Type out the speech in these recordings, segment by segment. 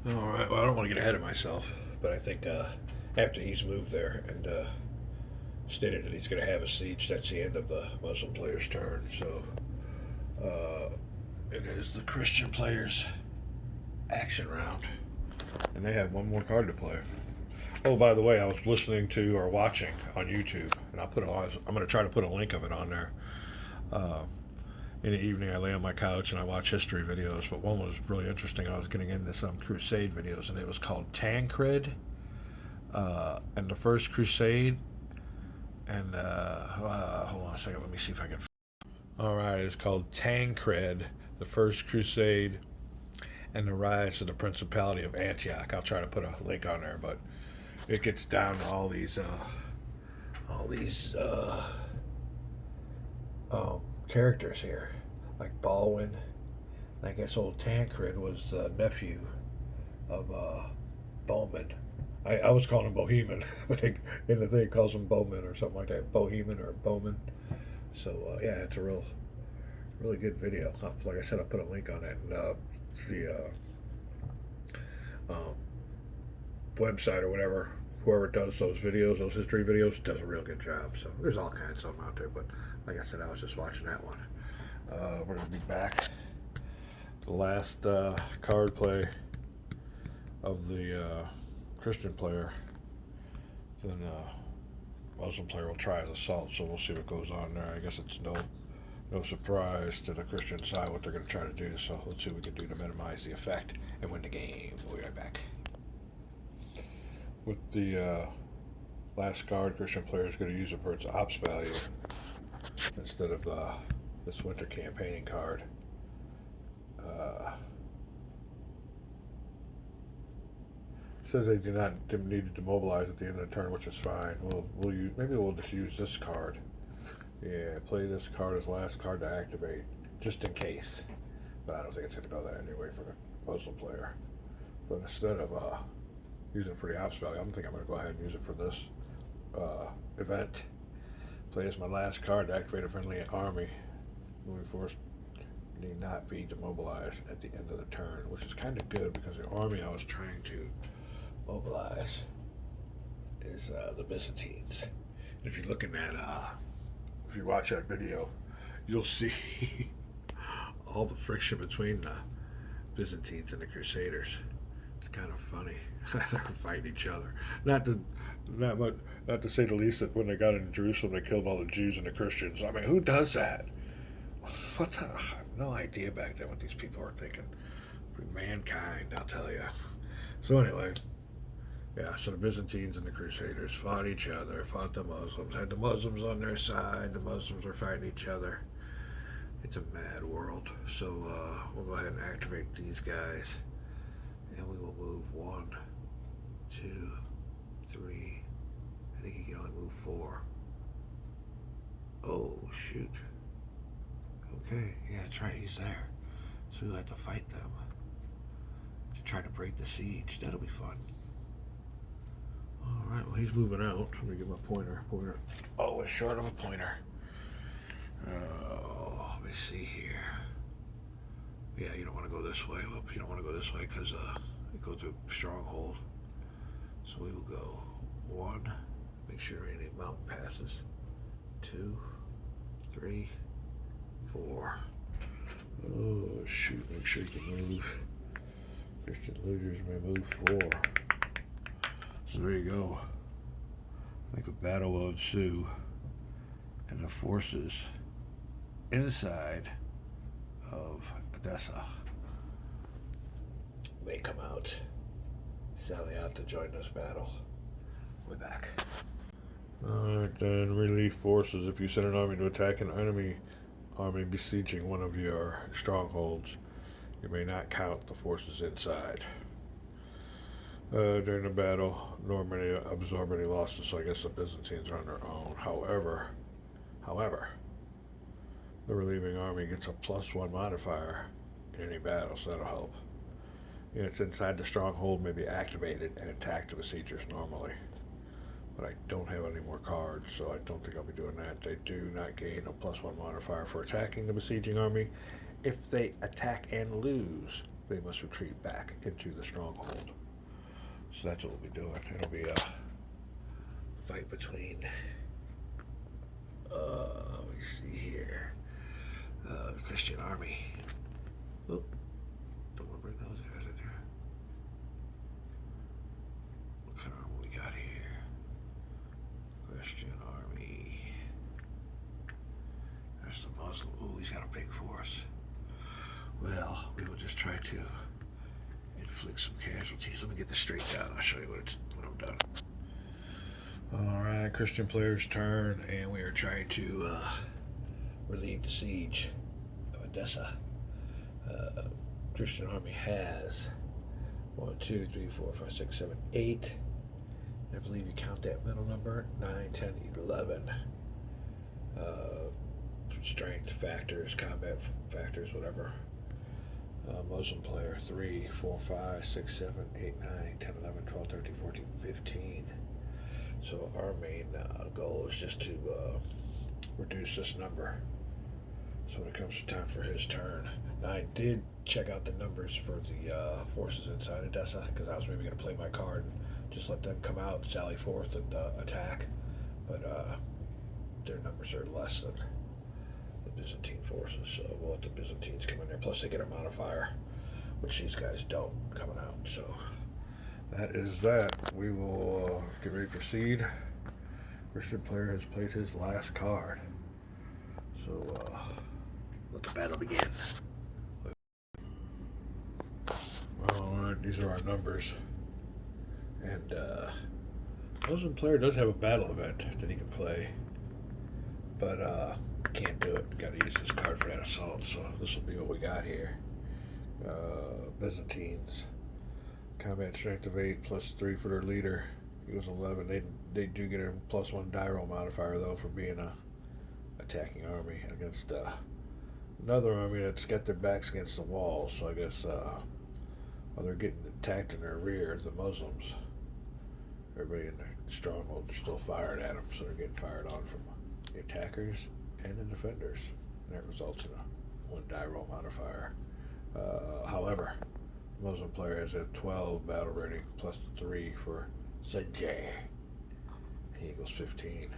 All right. Well, I don't want to get ahead of myself, but I think after he's moved there and stated that he's going to have a siege, that's the end of the Muslim player's turn. So uh, it is the Christian players' action round, and they have one more card to play. Oh, by the way, I was listening to or watching on YouTube, and I'm going to try to put a link of it on there. Uh, in the evening, I lay on my couch and I watch history videos. But one was really interesting. I was getting into some Crusade videos, and it was called Tancred and the First Crusade. And hold on a second, let me see if I can. All right, it's called Tancred, the First Crusade, and the Rise of the Principality of Antioch. I'll try to put a link on there, but it gets down to all these characters here, like Baldwin. I guess old Tancred was the nephew of Bowman. I was calling him Bohemian, but in the thing it calls him Bowman or something like that, Bohemian or Bowman. So yeah, it's a really good video. Like I said, I put a link on it, and the um, website or whatever, whoever does those videos, those history videos, does a real good job. So there's all kinds of them out there. But like I said, I was just watching that one. We're gonna be back. The last card play of the Christian player, then Muslim player will try his assault. So we'll see what goes on there. I guess it's no surprise to the Christian side what they're going to try to do. So let's see what we can do to minimize the effect and win the game. We'll be right back. With the last card, Christian player is going to use it for its ops value instead of this winter campaigning card. Says they do not need to demobilize at the end of the turn, which is fine. Maybe we'll just use this card. Yeah, play this card as last card to activate, just in case. But I don't think it's going to go that anyway for the Muslim player. But instead of using it for the ops value, I'm going to go ahead and use it for this event. Play as my last card to activate a friendly army. Moving force need not be demobilized at the end of the turn, which is kind of good because the army I was trying to mobilize is the Byzantines. And if you're looking at, if you watch that video, you'll see all the friction between the Byzantines and the Crusaders. It's kind of funny. They're fighting each other. Not to say the least that when they got into Jerusalem, they killed all the Jews and the Christians. I mean, who does that? I have no idea back then what these people were thinking. Mankind, I'll tell you. So anyway, yeah, so the Byzantines and the Crusaders fought each other, fought the Muslims, had the Muslims on their side, the Muslims were fighting each other. It's a mad world. So we'll go ahead and activate these guys, and we will move 1, 2, 3. I think he can only move 4. Oh, shoot. Okay, yeah, that's right, he's there. So we'll have to fight them to try to break the siege. That'll be fun. Alright, well, he's moving out. Let me get my pointer. Oh, we're short of a pointer. Oh, let me see here. Yeah, you don't want to go this way. Well, you don't want to go this way because it goes to stronghold. So we will go 1. Make sure any mountain passes. 2, 3, 4. Oh, shoot. Make sure you can move. Christian leaders may move 4. So there you go. I think a battle will ensue, and the forces inside of Edessa may come out, sally out to join this battle. We're back. Alright then, relief forces. If you send an army to attack an enemy army besieging one of your strongholds, you may not count the forces inside. During the battle, nor may absorb any losses, so I guess the Byzantines are on their own. However, the relieving army gets a +1 modifier in any battle, so that'll help. Units inside the stronghold may be activated and attack the besiegers normally. But I don't have any more cards, so I don't think I'll be doing that. They do not gain a +1 modifier for attacking the besieging army if they attack and lose they must retreat back into the stronghold. So that's what we'll be doing. It'll be a fight between, let me see here, Christian army. Oop, don't want to bring those guys in here. What kind of army we got here? Christian army. There's the Muslim. Ooh, he's got a big force. Well, we will just try to inflict some casualties. Let me get this straight down. I'll show you when I'm done. Alright, Christian player's turn, and we are trying to relieve the siege of Edessa. Christian army has 1, 2, 3, 4, 5, 6, 7, 8. I believe you count that middle number, 9, 10, 11. Strength factors, combat factors, whatever. Muslim player 3, 4, 5, 6, 7, 8, 9, 10, 11, 12, 13, 14, 15. So our main goal is just to reduce this number. So when it comes to time for his turn, now I did check out the numbers for the forces inside Edessa, because I was maybe going to play my card and just let them come out, sally forth, and attack. But their numbers are less than the Byzantine forces, so we'll let the Byzantines come in there. Plus they get a modifier, which these guys don't coming out. So that is that. We will get ready to proceed. Christian player has played his last card. So let the battle begin. Alright, these are our numbers. And Muslim player does have a battle event that he can play. But can't do it. Gotta use this card for that assault. So this will be what we got here. Byzantines. Combat strength of 8 plus 3 for their leader. He was 11. They do get a +1 die roll modifier though for being a attacking army against another army that's got their backs against the wall. So I guess while they're getting attacked in their rear, the Muslims, everybody in the stronghold, are still firing at them. So they're getting fired on from the attackers and the defenders, and that results in a 1 die roll modifier. However, Muslim player has a 12 battle rating plus 3 for Sajjah. He equals 15.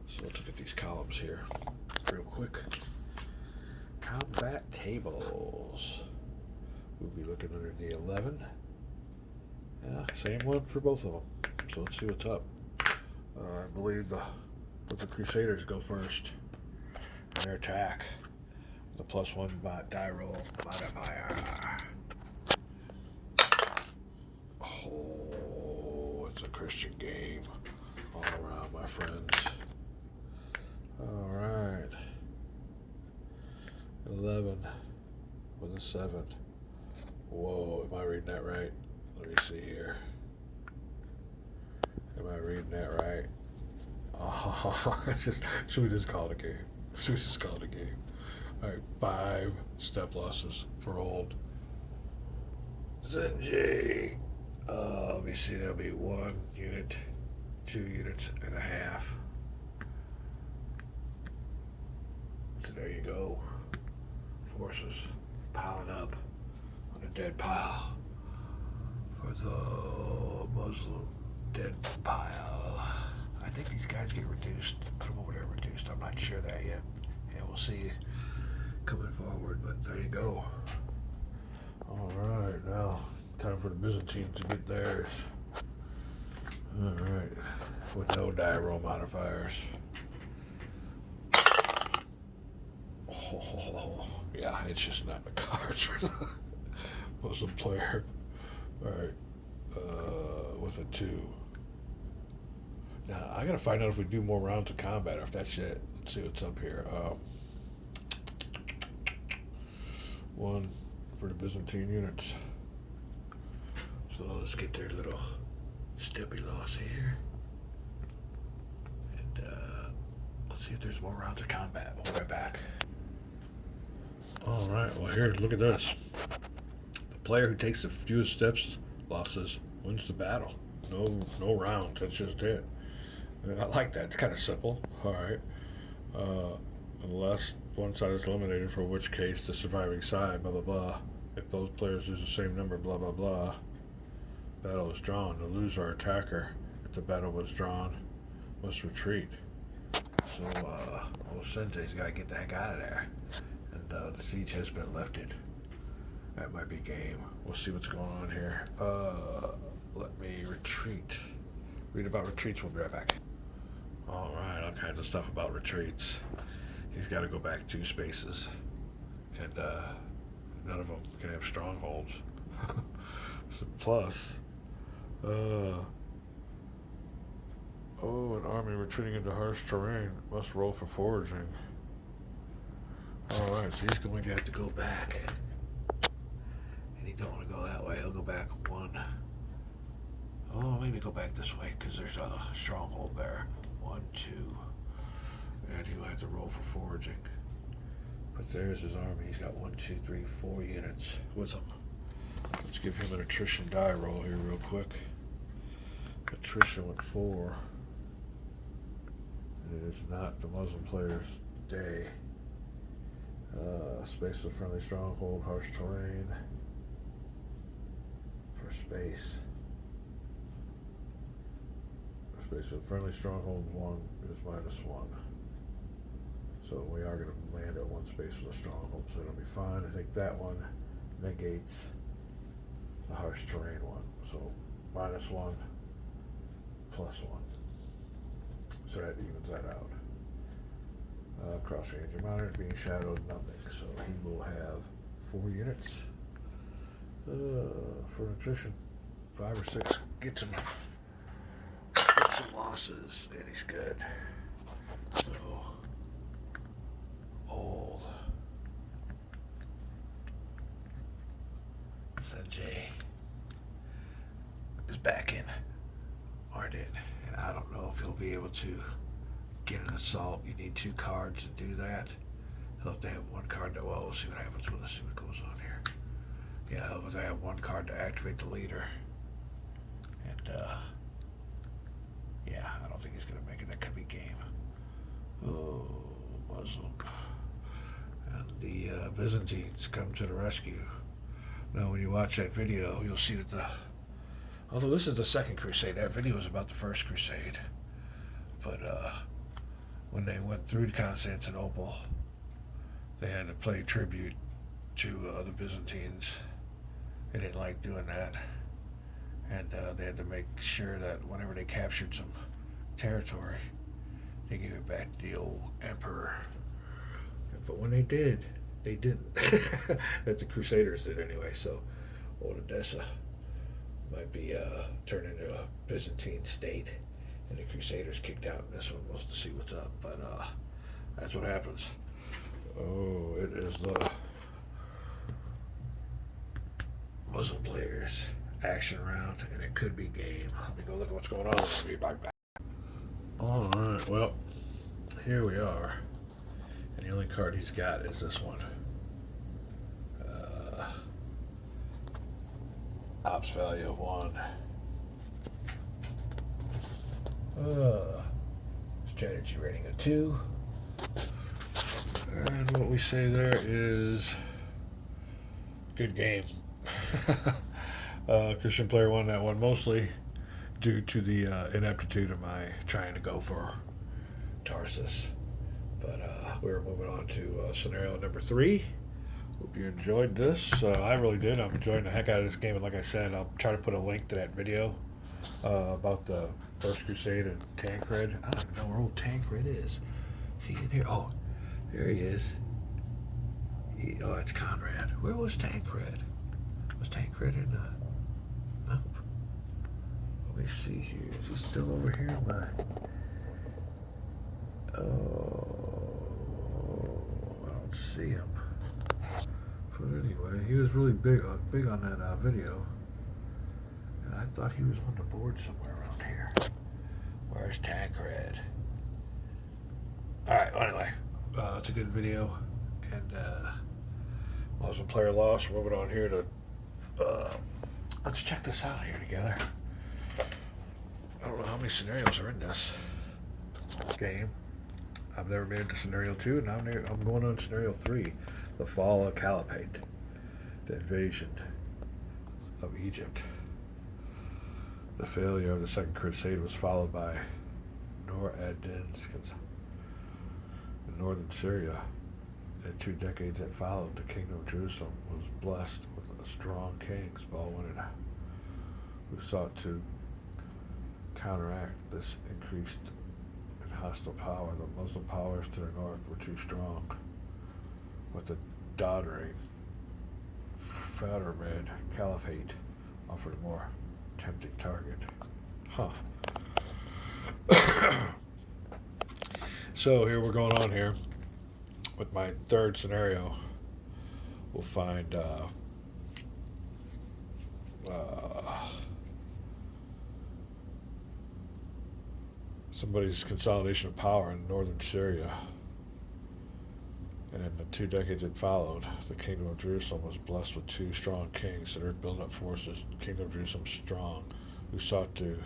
So let's look at these columns here real quick. Combat tables. We'll be looking under the 11. Same one for both of them. So let's see what's up. I believe the Crusaders go first in their attack. The +1 die roll modifier. Oh, it's a Christian game all around, my friends. All right. 11 with a 7. Whoa, am I reading that right? Let me see here. Am I reading that right? Oh, should we just call it a game? Should we just call it a game? All right, 5 step losses for old Zenji. Let me see, that'll be 1 unit, 2 units and a half. So there you go. Forces piling up on a dead pile for the Muslim dead pile. I think these guys get reduced. Put them over there reduced. I'm not sure that yet. Yeah, we'll see coming forward, but there you go. All right, now time for the Byzantines to get theirs. All right, with no die roll modifiers. Oh, yeah, it's just not in the cards for the Muslim player. All right, with a 2. Now I gotta find out if we do more rounds of combat or if that's it. Let's see what's up here. 1 for the Byzantine units. So let's get their little steppy loss here. And let's see if there's more rounds of combat. We'll be right back. Alright, well here, look at this. The player who takes the fewest steps losses wins the battle. No rounds, that's just it. I like that, it's kind of simple. Alright. Unless one side is eliminated, for which case the surviving side, blah blah blah, If those players use the same number, blah blah blah. Battle is drawn. The loser attacker, if the battle was drawn, must retreat. So, Sente's got to get the heck out of there. And the siege has been lifted. That might be game. We'll see what's going on here. Let me retreat. Read about retreats. We'll be right back. Alright, all kinds of stuff about retreats. He's got to go back 2 spaces. And none of them can have strongholds. Plus, an army retreating into harsh terrain must roll for foraging. Alright, so he's going to have to go back. And he don't want to go that way. He'll go back 1. Oh, maybe go back this way, because there's a stronghold there. 1, 2. And he'll have to roll for foraging. But there's his army. He's got 1, 2, 3, 4 units with him. Let's give him an attrition die roll here real quick. Attrition with 4. It is not the Muslim player's day. Space of friendly stronghold, harsh terrain. For space. Space of friendly stronghold 1 is -1. So we are going to land at 1 space for the stronghold, so it'll be fine. I think that one negates the harsh terrain one. So -1, +1. So that evens that out. Cross range of monitors being shadowed, nothing. So he will have 4 units for attrition. 5 or 6 gets him some losses, and he's good. So old Sanjay is back in Ardent, and I don't know if he'll be able to get an assault. You need 2 cards to do that. He'll have to have 1 card to, well, we'll see what happens. Let's see what goes on here. Yeah, he'll have to have 1 card to activate the leader. And, yeah, I don't think he's going to make it. That could be game. Oh, Muslim. And the Byzantines come to the rescue. Now, when you watch that video, you'll see that although this is the second crusade, that video was about the first crusade. But when they went through Constantinople, they had to pay tribute to the Byzantines. They didn't like doing that. And they had to make sure that whenever they captured some territory, they gave it back to the old emperor. But when they did, they didn't. That the Crusaders did anyway. So old Odessa might be turned into a Byzantine state, and the Crusaders kicked out in this one. We'll see what's up, but that's what happens. Oh, it is the Muslim players action round, and it could be game. Let me go look at what's going on. I'll be back. All right, well, here we are, and the only card he's got is this one. Ops value of 1. Strategy rating of 2. And what we say there is good game. Christian player won that one mostly due to the ineptitude of my trying to go for Tarsus. But we're moving on to scenario number 3. Hope you enjoyed this. I really did. I'm enjoying the heck out of this game. And like I said, I'll try to put a link to that video about the First Crusade and Tancred. I don't even know where old Tancred is. Is he in here? Oh, there he is. Oh, that's Conrad. Where was Tancred? Was Tancred in the... Nope. Let me see here. Is he still over here in my... Oh, I don't see him. But anyway, he was really big on that video. And I thought he was on the board somewhere around here. Where's Tancred? Alright, well, anyway. It's a good video. And Muslim player lost. We're moving on here to... let's check this out here together. I don't know how many scenarios are in this game. I've never been into scenario 2, and I'm going on scenario 3, the fall of Caliphate. The invasion of Egypt. The failure of the Second Crusade was followed by Nur ad-Din's in northern Syria. In the 2 decades that followed, the kingdom of Jerusalem was blessed with a strong king, Balwin, who sought to counteract this increased and hostile power. The Muslim powers to the north were too strong, but the doddering Fatimid Caliphate offered a more tempting target. Huh. So here we're going on here with my third scenario. We'll find somebody's consolidation of power in northern Syria. And in the 2 decades that followed, the kingdom of Jerusalem was blessed with 2 strong kings that are building up forces. The kingdom of Jerusalem strong, who sought to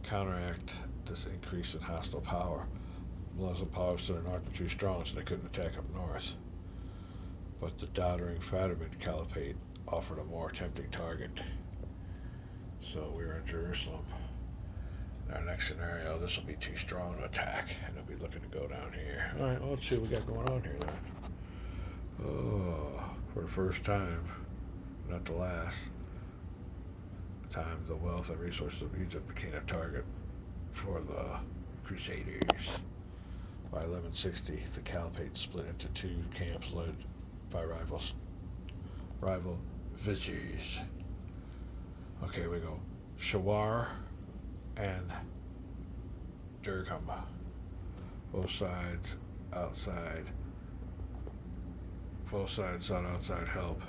counteract this increase in hostile power. Muslim powers to the north were too strong, so they couldn't attack up north. But the doddering Fatimid Caliphate offered a more tempting target. So we were in Jerusalem. In our next scenario, this will be too strong to attack, and they'll be looking to go down here. All right, well, let's see what we got going on here then. Oh, for the first time, not the last time, the wealth and resources of Egypt became a target for the Crusaders. By 1160, the Caliphate split into 2 camps led by rival viziers. Okay, here we go. Shawar and Durgham. Both sides sought outside help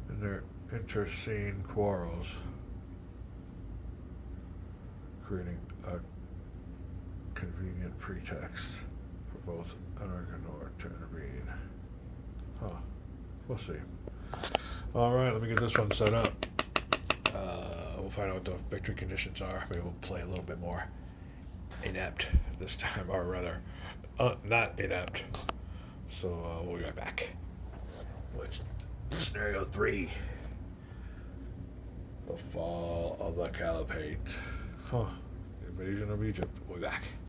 in their internecine quarrels, creating a convenient pretext for both Anarch and Nord to intervene. Huh. We'll see. Alright, let me get this one set up. We'll find out what the victory conditions are. Maybe we'll play a little bit more inept this time, or rather, not inept. So we'll be right back. What's scenario 3? The fall of the Caliphate. Huh. Invasion of Egypt. We'll be back.